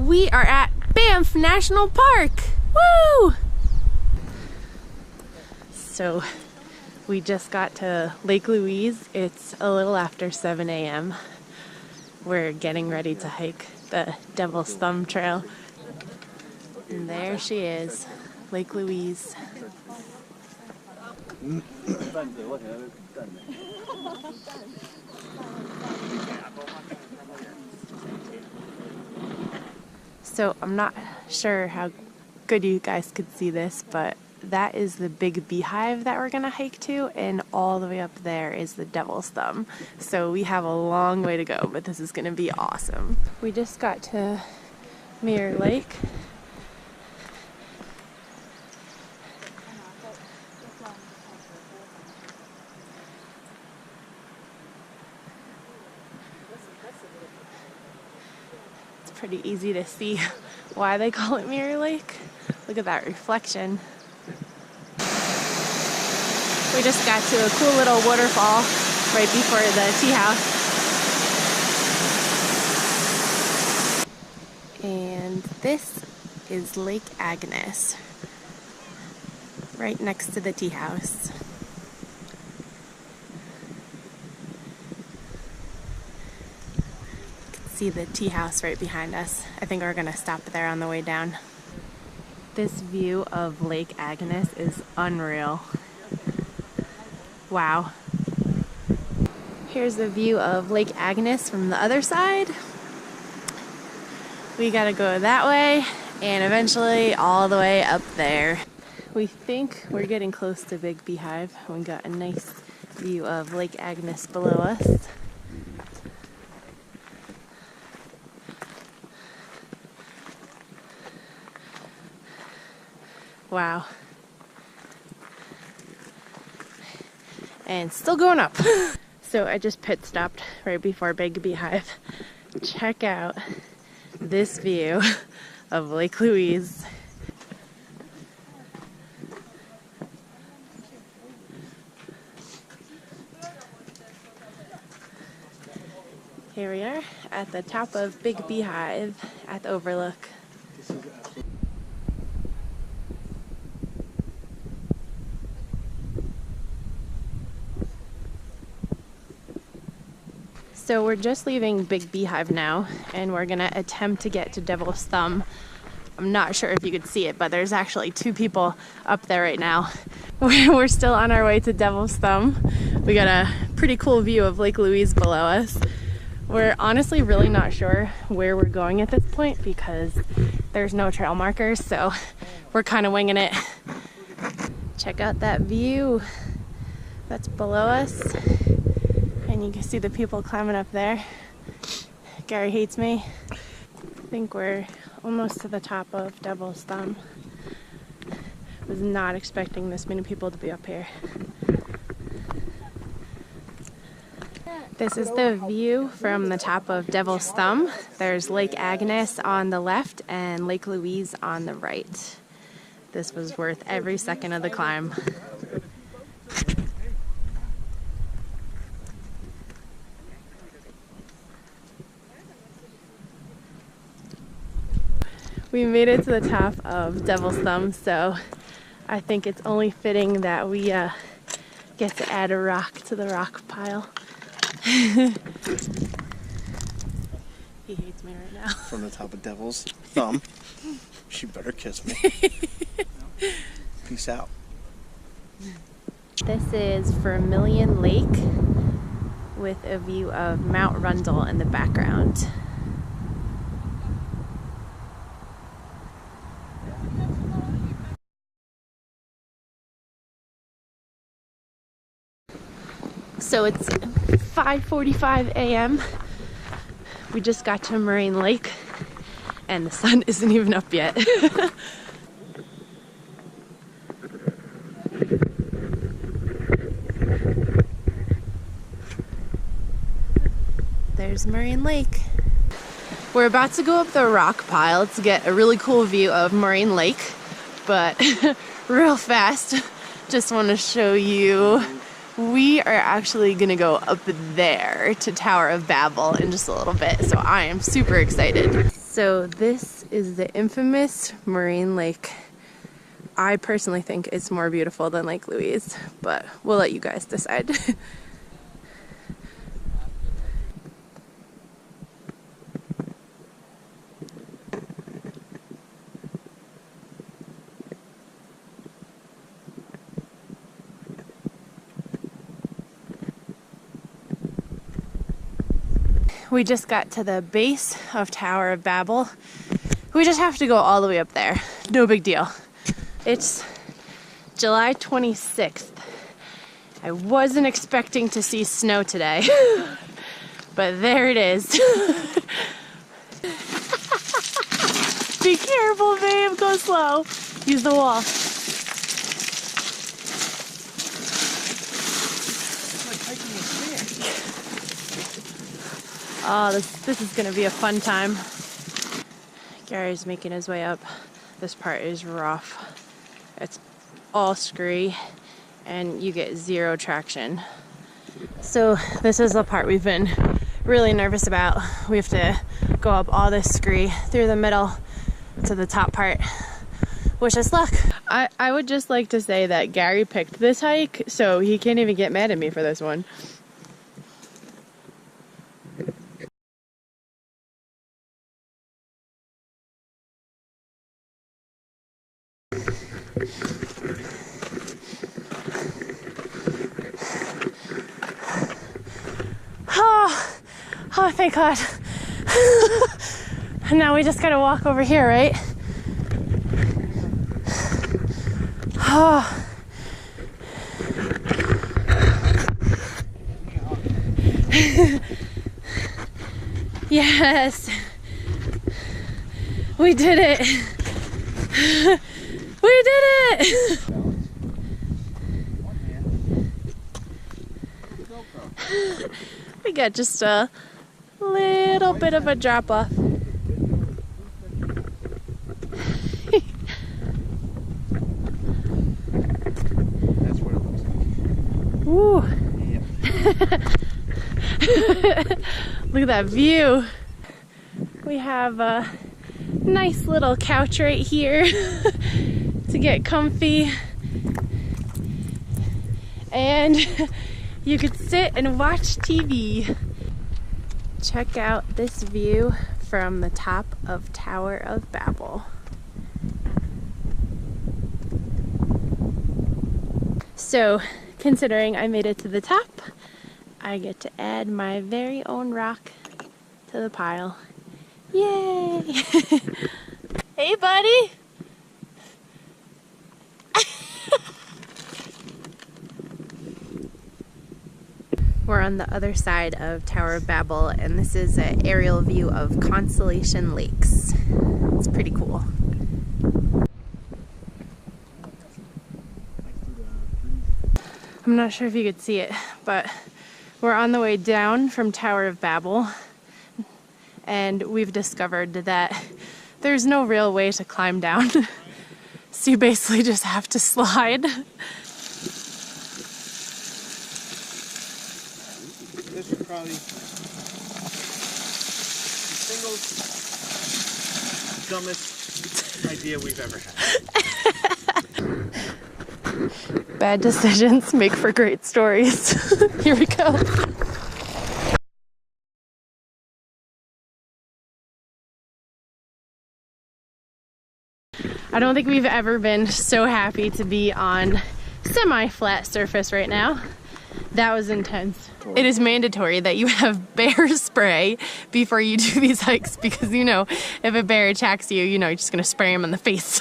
We are at Banff National Park. Woo! So we just got to Lake Louise. It's a little after 7 a.m. We're getting ready to hike the Devil's Thumb Trail. And there she is, Lake Louise. So I'm not sure how good you guys could see this, but that is the big beehive that we're gonna hike to, and all the way up there is the Devil's Thumb. So we have a long way to go, but this is gonna be awesome. We just got to Moraine Lake. Pretty easy to see why they call it Moraine Lake. Look at that reflection. We just got to a cool little waterfall right before the tea house. And this is Lake Agnes, right next to the tea house. See the tea house right behind us. I think we're gonna stop there on the way down. This view of Lake Agnes is unreal. Wow. Here's the view of Lake Agnes from the other side. We gotta go that way and eventually all the way up there. We think we're getting close to Big Beehive. We got a nice view of Lake Agnes below us. Wow. And still going up. So I just pit stopped right before Big Beehive. Check out this view of Lake Louise. Here we are at the top of Big Beehive at the overlook. So we're just leaving Big Beehive now, and we're gonna attempt to get to Devil's Thumb. I'm not sure if you could see it, but there's actually two people up there right now. We're still on our way to Devil's Thumb. We got a pretty cool view of Lake Louise below us. We're honestly really not sure where we're going at this point because there's no trail markers, so we're kind of winging it. Check out that view that's below us. And you can see the people climbing up there. Gary hates me. I think we're almost to the top of Devil's Thumb. Was not expecting this many people to be up here. This is the view from the top of Devil's Thumb. There's Lake Agnes on the left and Lake Louise on the right. This was worth every second of the climb. We made it to the top of Devil's Thumb, so I think it's only fitting that we get to add a rock to the rock pile. He hates me right now. From the top of Devil's Thumb. She better kiss me. Peace out. This is Moraine Lake with a view of Mount Rundle in the background. So it's 5:45 a.m. We just got to Moraine Lake and the sun isn't even up yet. There's Moraine Lake. We're about to go up the rock pile to get a really cool view of Moraine Lake, but real fast, just want to show you we are actually gonna go up there to Tower of Babel in just a little bit, so I am super excited. So this is the infamous Moraine Lake. I personally think it's more beautiful than Lake Louise, but we'll let you guys decide. We just got to the base of Tower of Babel. We just have to go all the way up there. No big deal. It's July 26th. I wasn't expecting to see snow today, but there it is. Be careful, babe. Go slow. Use the wall. Oh, this is gonna be a fun time. Gary's making his way up. This part is rough. It's all scree and you get zero traction. So this is the part we've been really nervous about. We have to go up all this scree through the middle to the top part. Wish us luck. I would just like to say that Gary picked this hike, so he can't even get mad at me for this one. Oh, thank God. And now we just gotta walk over here, right? Oh. Yes. We did it. We did it. We got just a little bit of a drop off. That's what it looks like. Woo. Yep. Look at that view. We have a nice little couch right here to get comfy. And you could sit and watch TV. Check out this view from the top of Tower of Babel. So, considering I made it to the top, I get to add my very own rock to the pile. Yay! Hey, buddy! We're on the other side of Tower of Babel, and this is an aerial view of Constellation Lakes. It's pretty cool. I'm not sure if you could see it, but we're on the way down from Tower of Babel, and we've discovered that there's no real way to climb down. So you basically just have to slide. This is probably the single dumbest idea we've ever had. Bad decisions make for great stories. Here we go. I don't think we've ever been so happy to be on semi-flat surface right now. That was intense. It is mandatory that you have bear spray before you do these hikes because, you know, if a bear attacks you, you know, you're just gonna spray him in the face.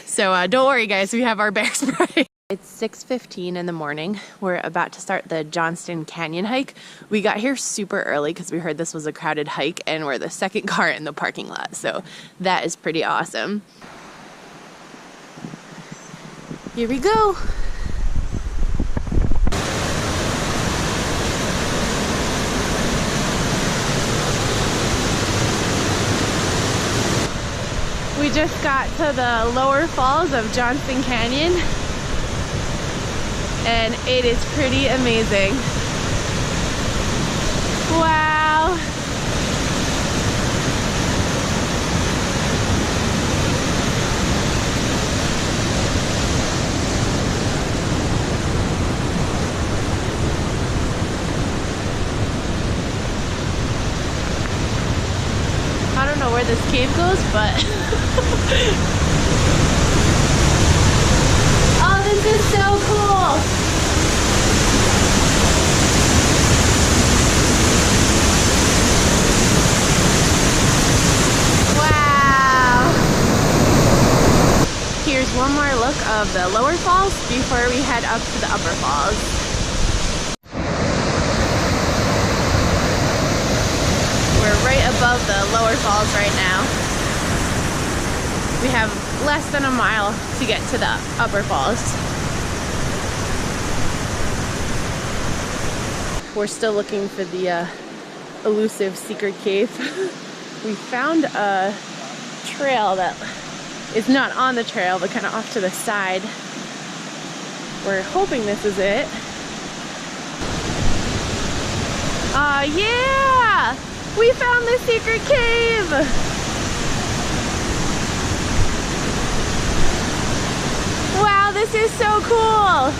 So don't worry guys, we have our bear spray. It's 6:15 in the morning. We're about to start the Johnston Canyon hike. We got here super early because we heard this was a crowded hike and we're the second car in the parking lot. So that is pretty awesome. Here we go. We just got to the lower falls of Johnston Canyon, and it is pretty amazing. Wow. know where this cave goes, but oh, this is so cool. Wow. Here's one more look of the lower falls before we head up to the upper falls. We're right above the lower falls right now. We have less than a mile to get to the upper falls. We're still looking for the elusive secret cave. We found a trail that is not on the trail, but kind of off to the side. We're hoping this is it. Yeah! We found the secret cave! Wow, this is so cool!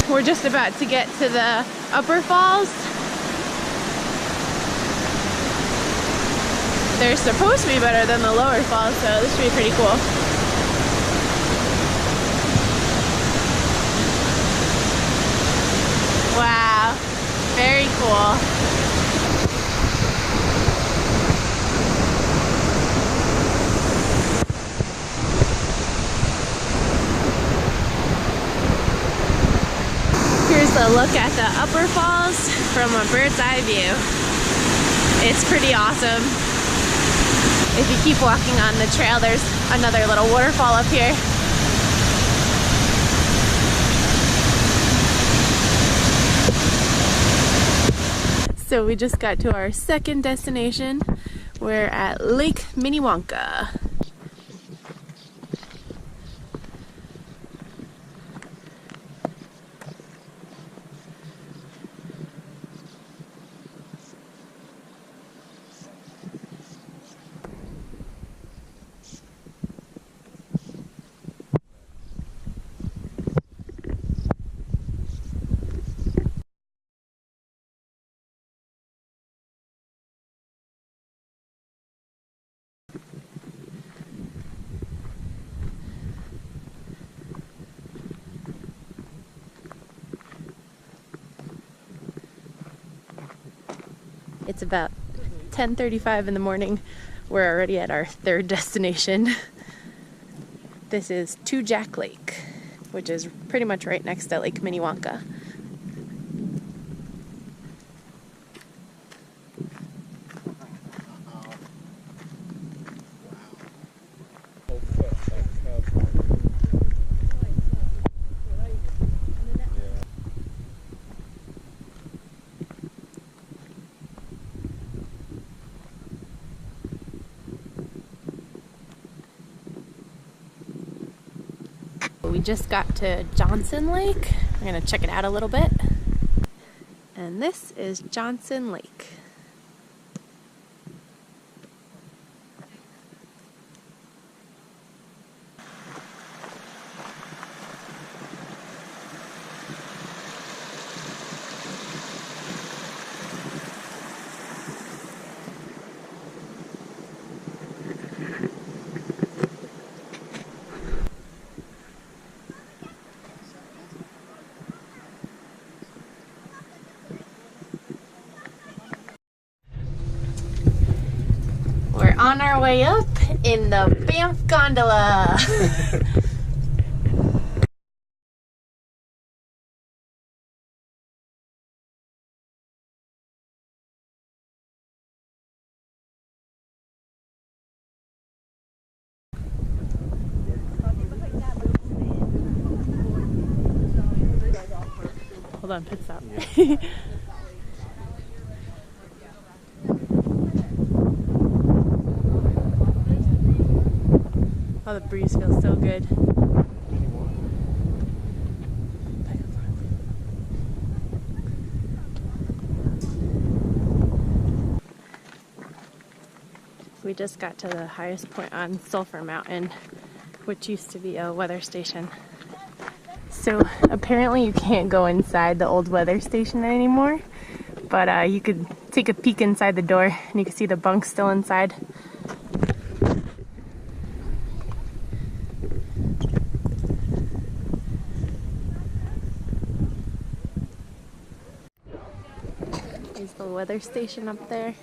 We're just about to get to the upper falls. They're supposed to be better than the lower falls, so this should be pretty cool. Wow, very cool. Here's a look at the upper falls from a bird's eye view. It's pretty awesome. If you keep walking on the trail, there's another little waterfall up here. So we just got to our second destination. We're at Lake Minnewanka. It's about 10:35 in the morning. We're already at our third destination. This is Two Jack Lake, which is pretty much right next to Lake Minnewanka. We just got to Johnson Lake. We're gonna check it out a little bit. And this is Johnson Lake. On our way up in the Banff gondola. Hold on, pit stop. Yeah. Oh, the breeze feels so good. We just got to the highest point on Sulphur Mountain, which used to be a weather station. So apparently you can't go inside the old weather station anymore, but you could take a peek inside the door and you can see the bunks still inside. There's the weather station up there.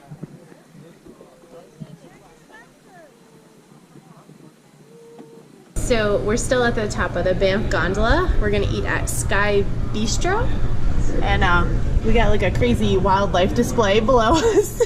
So we're still at the top of the Banff gondola. We're gonna eat at Sky Bistro. And we got like a crazy wildlife display below us.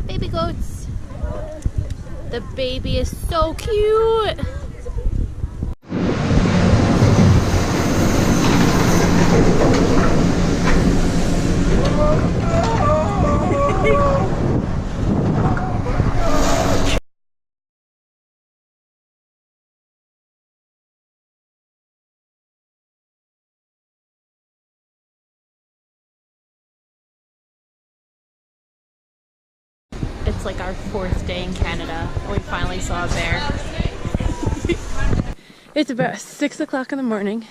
Baby goats. The baby is so cute. It's like our 4th day in Canada, and we finally saw a bear. It's about 6 o'clock in the morning,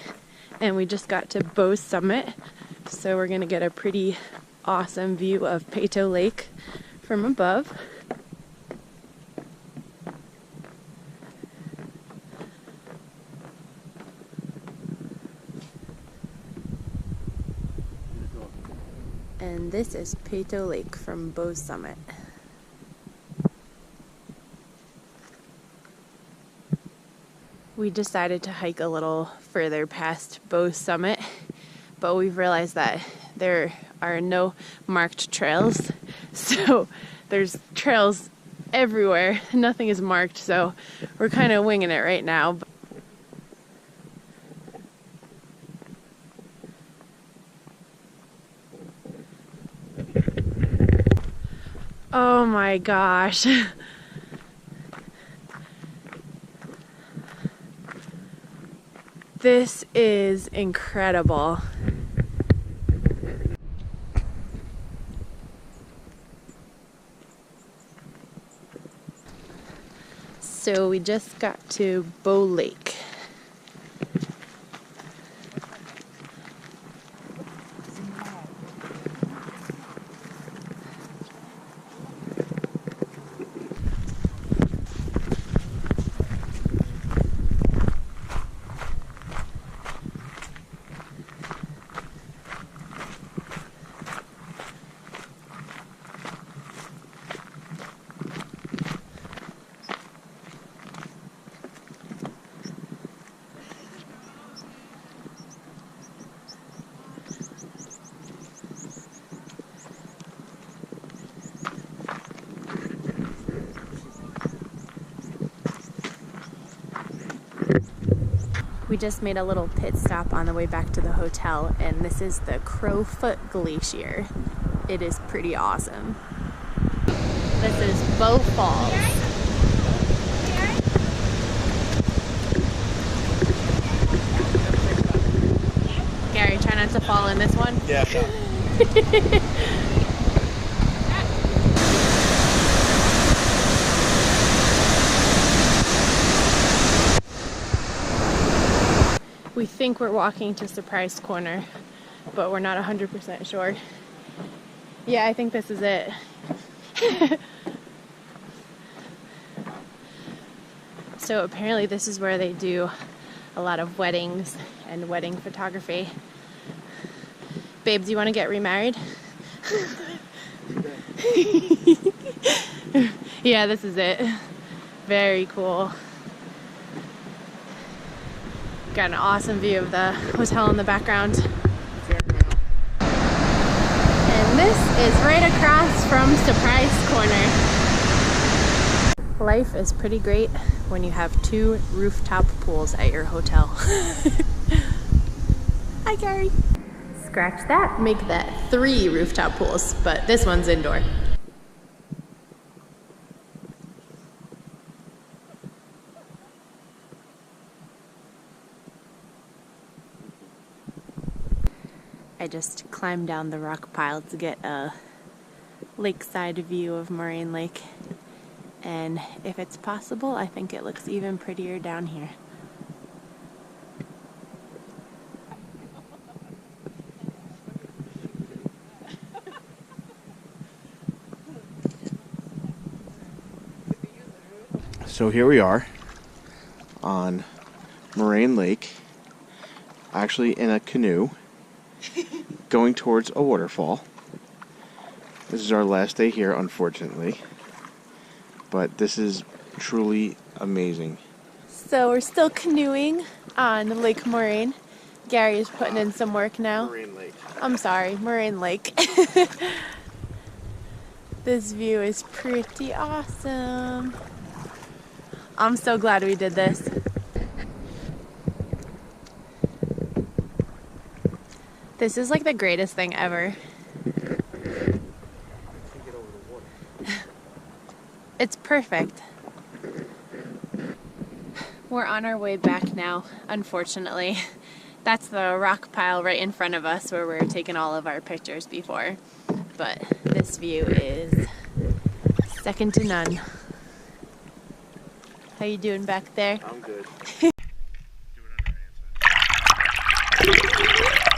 and we just got to Beau's Summit, so we're gonna get a pretty awesome view of Peyto Lake from above. And this is Peyto Lake from Beau's Summit. We decided to hike a little further past Beau's Summit, but we've realized that there are no marked trails. So there's trails everywhere. Nothing is marked, so we're kind of winging it right now. Oh my gosh. This is incredible. So we just got to Peyto Lake. We just made a little pit stop on the way back to the hotel, and this is the Crowfoot Glacier. It is pretty awesome. This is Beau Falls. Gary, try not to fall in this one. Yeah, sure. We think we're walking to Surprise Corner, but we're not 100% sure. Yeah, I think this is it. So apparently this is where they do a lot of weddings and wedding photography. Babe, do you want to get remarried? Yeah, this is it. Very cool. Got an awesome view of the hotel in the background. And this is right across from Surprise Corner. Life is pretty great when you have 2 rooftop pools at your hotel. Hi, Gary. scratch that, make that 3 rooftop pools, but this one's indoor. I just climbed down the rock pile to get a lakeside view of Moraine Lake, and if it's possible, I think it looks even prettier down here. So here we are on Moraine Lake, actually in a canoe, going towards a waterfall. This is our last day here, unfortunately, but this is truly amazing. So we're still canoeing on Lake Moraine. Gary is putting in some work now. Moraine Lake. I'm sorry, Moraine Lake. This view is pretty awesome. I'm so glad we did this. This is like the greatest thing ever. It's perfect. We're on our way back now, unfortunately. That's the rock pile right in front of us where we were taking all of our pictures before. But this view is second to none. How you doing back there? I'm good. Do it on your hands.